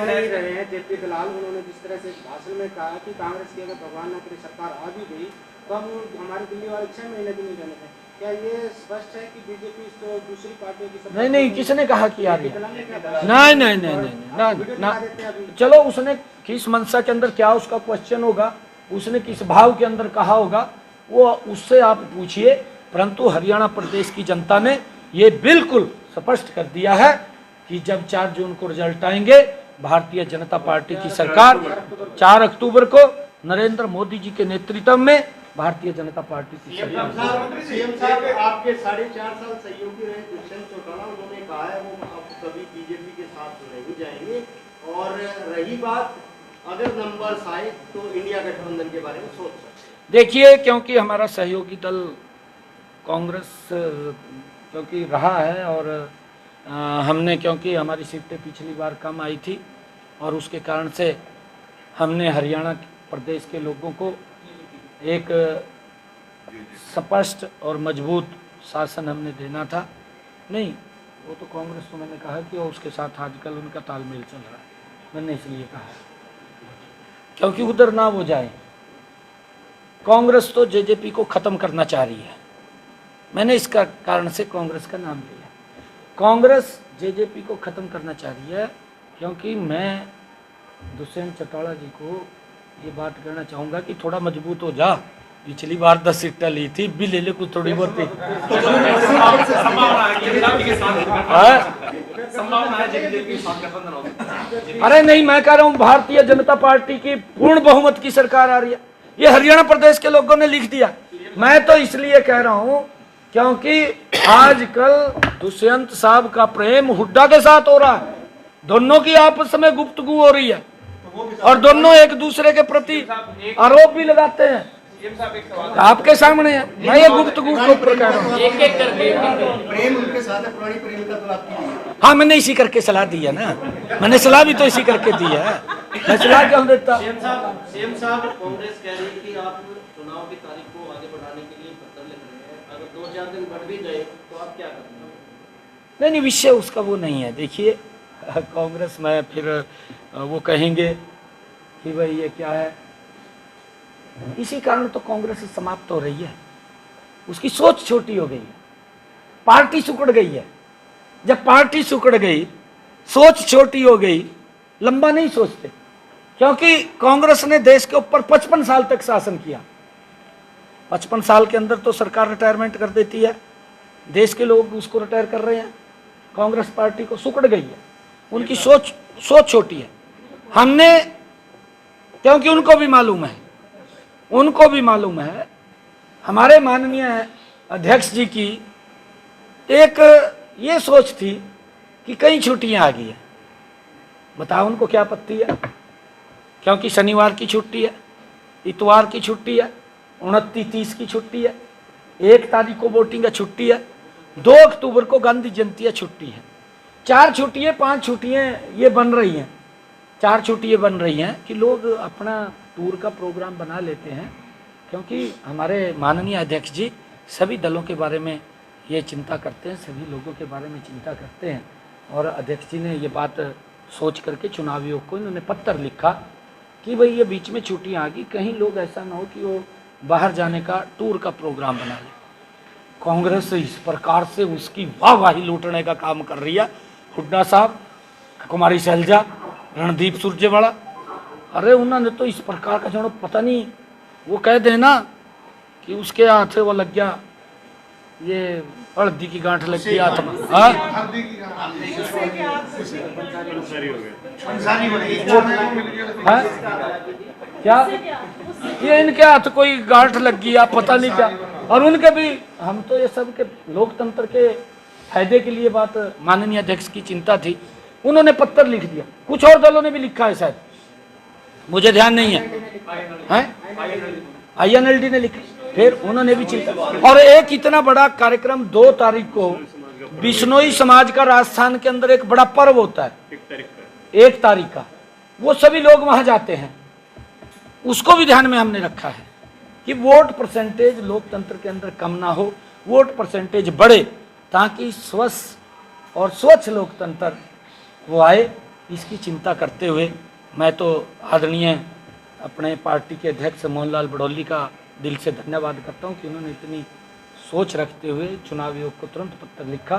नहीं रहे हैं जेपी दलाल, उन्होंने जिस तरह से भाषण में कहा कि कांग्रेस की अगर भगवान न करे सरकार आ भी गई तो हम हमारे दिल्ली वाले 6 महीने भी नहीं रहने दें। क्या ये स्पष्ट है कि बीजेपी तो दूसरी पार्टियों की नहीं, किसने कहा कि आ रही है? नहीं, चलो उसने किस मंशा के अंदर क्या उसका क्वेश्चन होगा, उसने किस भाव के अंदर कहा होगा, वो उससे आप पूछिए। परंतु हरियाणा प्रदेश की जनता ने ये बिल्कुल स्पष्ट कर दिया है कि जब 4 जून को रिजल्ट आएंगे, भारतीय जनता पार्टी की सरकार 4 अक्टूबर को नरेंद्र मोदी जी के नेतृत्व में भारतीय जनता पार्टी की सरकार। सीएम साहब आपके 4.5 साल सहयोगी रहे दुष्यंत चौटाला, उन्होंने कहा है वो अब कभी बीजेपी के साथ नहीं जाएंगे। और रही बात अगर नंबर्स आए तो इंडिया गठबंधन के बारे में सोच सकते। देखिए, क्योंकि हमारा सहयोगी दल कांग्रेस क्योंकि रहा है और हमने क्योंकि हमारी सीटें पिछली बार कम आई थी और उसके कारण से हमने हरियाणा प्रदेश के लोगों को एक स्पष्ट और मजबूत शासन हमने देना था। नहीं, वो तो कांग्रेस को मैंने कहा कि उसके साथ आजकल उनका तालमेल चल रहा है, मैंने इसलिए कहा क्योंकि उधर ना वो जाए। कांग्रेस तो जेजेपी को ख़त्म करना चाह रही है, मैंने इसका कारण से कांग्रेस का नाम लिया। कांग्रेस जेजेपी को ख़त्म करना चाह रही है क्योंकि मैं दुष्यंत चौटाला जी को ये बात कहना चाहूँगा कि थोड़ा मजबूत हो जा। पिछली बार 10 सीटें ली थी, भी ले ले कुछ थोड़ी बहुत थी। अरे नहीं, मैं कह रहा हूँ भारतीय जनता पार्टी की पूर्ण बहुमत की सरकार आ रही है, ये हरियाणा प्रदेश के लोगों ने लिख दिया। मैं तो इसलिए कह रहा हूँ क्योंकि आजकल दुष्यंत साहब का प्रेम हुड्डा के साथ हो रहा है, दोनों की आपस में गुफ्तगू हो रही है और दोनों एक दूसरे के प्रति आरोप भी लगाते हैं। आपके सामने है, मैं ये गुफ्तगू को ऊपर कह रहा हूँ। एक-एक करके प्रेम उनके साथ है, पुरानी प्रेमिका तो आपकी। हाँ, मैंने इसी करके सलाह दी है ना, मैंने सलाह भी तो इसी करके दी है, मैं सलाह क्यों देता। सीएम साहब कांग्रेस कह रही है कि आप चुनाव की तारीख को आगे बढ़ाने के लिए पत्र लिख रहे हैं, अगर 2-4 दिन बढ़ भी गए तो आप क्या करेंगे? नहीं, विषय उसका वो नहीं है। देखिए, कांग्रेस में फिर वो कहेंगे कि भाई ये क्या है, इसी कारण तो कांग्रेस समाप्त हो रही है। उसकी सोच छोटी हो गई है, पार्टी सिकुड़ गई है। जब पार्टी सिकुड़ गई, सोच छोटी हो गई, लंबा नहीं सोचते। क्योंकि कांग्रेस ने देश के ऊपर 55 साल तक शासन किया, 55 साल के अंदर तो सरकार रिटायरमेंट कर देती है, देश के लोग उसको रिटायर कर रहे हैं। कांग्रेस पार्टी को सिकुड़ गई है, उनकी सोच छोटी है। हमने, क्योंकि उनको भी मालूम है, हमारे माननीय अध्यक्ष जी की एक ये सोच थी कि कई छुट्टियां आ गई है। बताओ उनको क्या आपत्ति है? क्योंकि शनिवार की छुट्टी है, इतवार की छुट्टी है, 29-30 की छुट्टी है, 1 तारीख को वोटिंग है, छुट्टी है, 2 अक्टूबर को गांधी जयंती है, छुट्टी है। 4 छुट्टियाँ 5 छुट्टियाँ ये बन रही हैं, 4 छुट्टियाँ बन रही हैं कि लोग अपना टूर का प्रोग्राम बना लेते हैं। क्योंकि हमारे माननीय अध्यक्ष जी सभी दलों के बारे में ये चिंता करते हैं, सभी लोगों के बारे में चिंता करते हैं। और अध्यक्ष जी ने ये बात सोच करके चुनाव आयोग को इन्होंने पत्र लिखा कि भाई ये बीच में छुट्टियाँ आ गई, कहीं लोग ऐसा ना हो कि वो बाहर जाने का टूर का प्रोग्राम बना ले। कांग्रेस इस प्रकार से उसकी वाहवाही लूटने का काम कर रही है। हुड्डा साहब, कुमारी शैलजा, रणदीप सुरजेवाला, अरे उन्होंने तो इस प्रकार का जो पता नहीं, वो कह देना कि उसके हाथ वो लग गया, ये हल्दी की गांठ लग गई हाथ में। क्या ये इनके हाथ कोई गांठ लग गई, आप पता नहीं क्या। और उनके भी, हम तो ये सब के लोकतंत्र के फायदे के लिए बात, माननीय अध्यक्ष की चिंता थी, उन्होंने पत्र लिख दिया। कुछ और दलों ने भी लिखा है शायद, मुझे ध्यान नहीं है, INLD ने लिखा, फिर उन्होंने भी चिंता। और एक इतना बड़ा कार्यक्रम 2 तारीख को बिश्नोई समाज का राजस्थान के अंदर एक बड़ा पर्व होता है, 1 तारीख का, वो सभी लोग वहां जाते हैं, उसको भी ध्यान में हमने रखा है कि वोट परसेंटेज लोकतंत्र के अंदर कम ना हो, वोट परसेंटेज बढ़े, ताकि स्वस्थ और स्वच्छ लोकतंत्र वो आए। इसकी चिंता करते हुए मैं तो आदरणीय अपने पार्टी के अध्यक्ष मोहनलाल बड़ौली का दिल से धन्यवाद करता हूं कि उन्होंने इतनी सोच रखते हुए चुनाव आयोग को तुरंत पत्र लिखा।